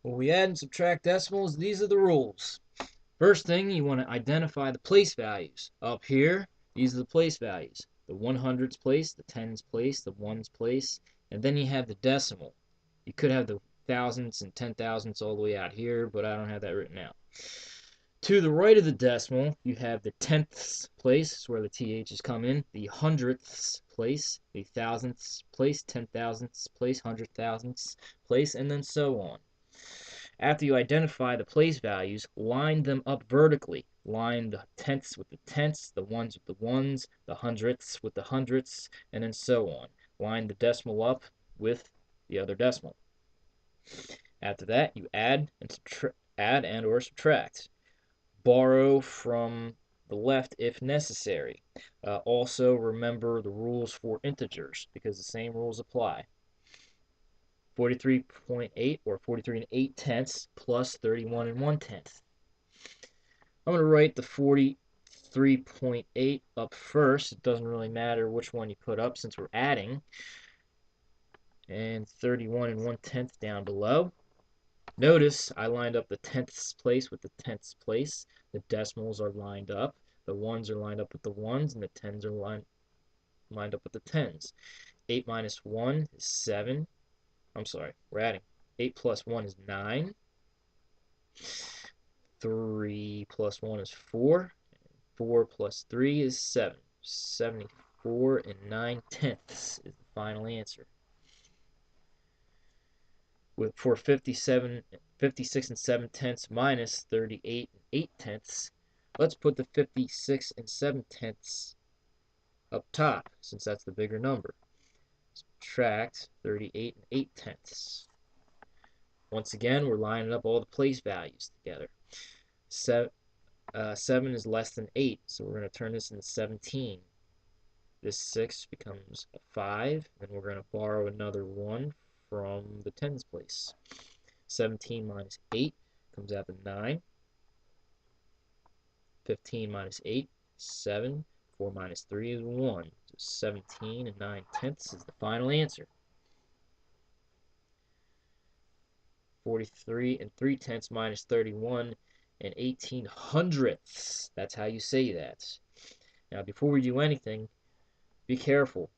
When we add and subtract decimals, these are the rules. First thing, you want to identify the place values. Up here, these are the place values. The 100's place, the 10's place, the 1's place, and then you have the decimal. You could have the thousandths and 10,000ths all the way out here, but I don't have that written out. To the right of the decimal, you have the tenths place, where the TH's come in, the hundredths place, the thousandths place, 10,000ths place, 100,000ths place, and then so on. After you identify the place values, line them up vertically. Line the tenths with the tenths, the ones with the ones, the hundredths with the hundredths, and then so on. Line the decimal up with the other decimal. After that, you add and or subtract. Borrow from the left if necessary. Also remember the rules for integers because the same rules apply. 43.8 or 43 8/10 plus 31 1/10. I'm going to write the 43.8 up first. It doesn't really matter which one you put up since we're adding. And 31 1/10 down below. Notice I lined up the tenths place with the tenths place. The decimals are lined up. The ones are lined up with the ones, and the tens are lined up with the tens. 8 minus 1 is 7. I'm sorry, we're adding. 8 plus 1 is 9. 3 plus 1 is 4. 4 plus 3 is 7. 74 9/10 is the final answer. For 56 7/10 minus 38 8/10, let's put the 56 7/10 up top, since that's the bigger number. Subtract 38 8/10. Once again, we're lining up all the place values together. 7 is less than 8, so we're going to turn this into 17. This 6 becomes a 5, and we're going to borrow another 1 from the tens place. 17 minus 8 comes out to 9. 15 minus 8 is 7. 4 minus 3 is 1. So 17 9/10 is the final answer. 43 3/10 minus 31 18/100. That's how you say that. Now, before we do anything, be careful.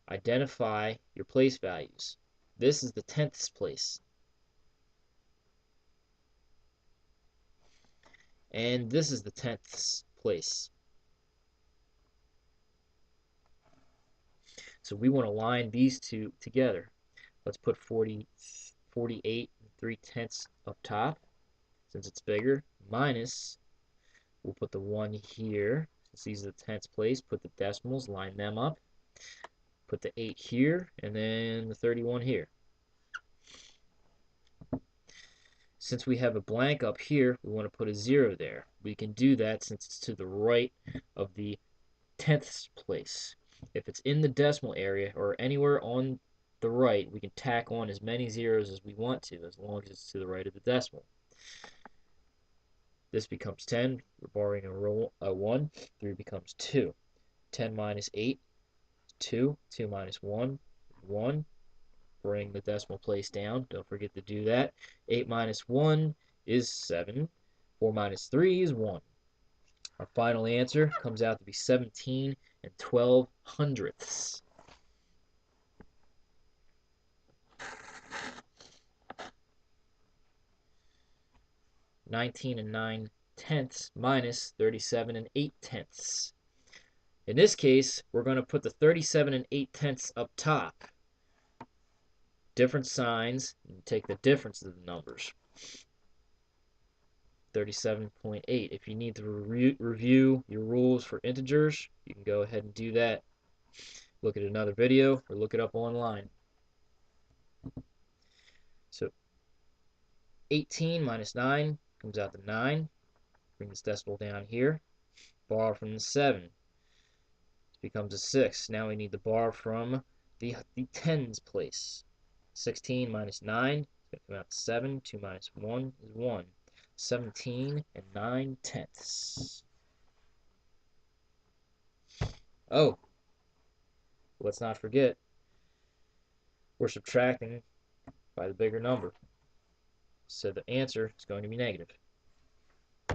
Identify your place values. This is the tenths place. And this is the tenths place. So we want to line these two together. Let's put 48 3/10 up top, since it's bigger, minus, we'll put the 1 here, since these are the tenths place, put the decimals, line them up, put the 8 here, and then the 31 here. Since we have a blank up here, we want to put a 0 there. We can do that since it's to the right of the tenths place. If it's in the decimal area or anywhere on the right, we can tack on as many zeros as we want to, as long as it's to the right of the decimal. This becomes 10. We're borrowing a 1. 3 becomes 2. 10 minus 8 is 2. 2 minus 1 is 1. Bring the decimal place down. Don't forget to do that. 8 minus 1 is 7. 4 minus 3 is 1. Our final answer comes out to be 17 12/100. 19 9/10 minus 37 8/10. In this case, we're going to put the 37 8/10 up top. Different signs, and take the difference of the numbers. 37.8. If you need to review your rules for integers, you can go ahead and do that. Look at another video or look it up online. So 18 minus 9 comes out to 9. Bring this decimal down here. Borrow from the 7. It becomes a 6. Now we need to borrow from the tens place. 16 minus 9 is going to come out to 7. 2 minus 1 is 1. 17 9/10. Oh, let's not forget, we're subtracting by the bigger number. So the answer is going to be negative.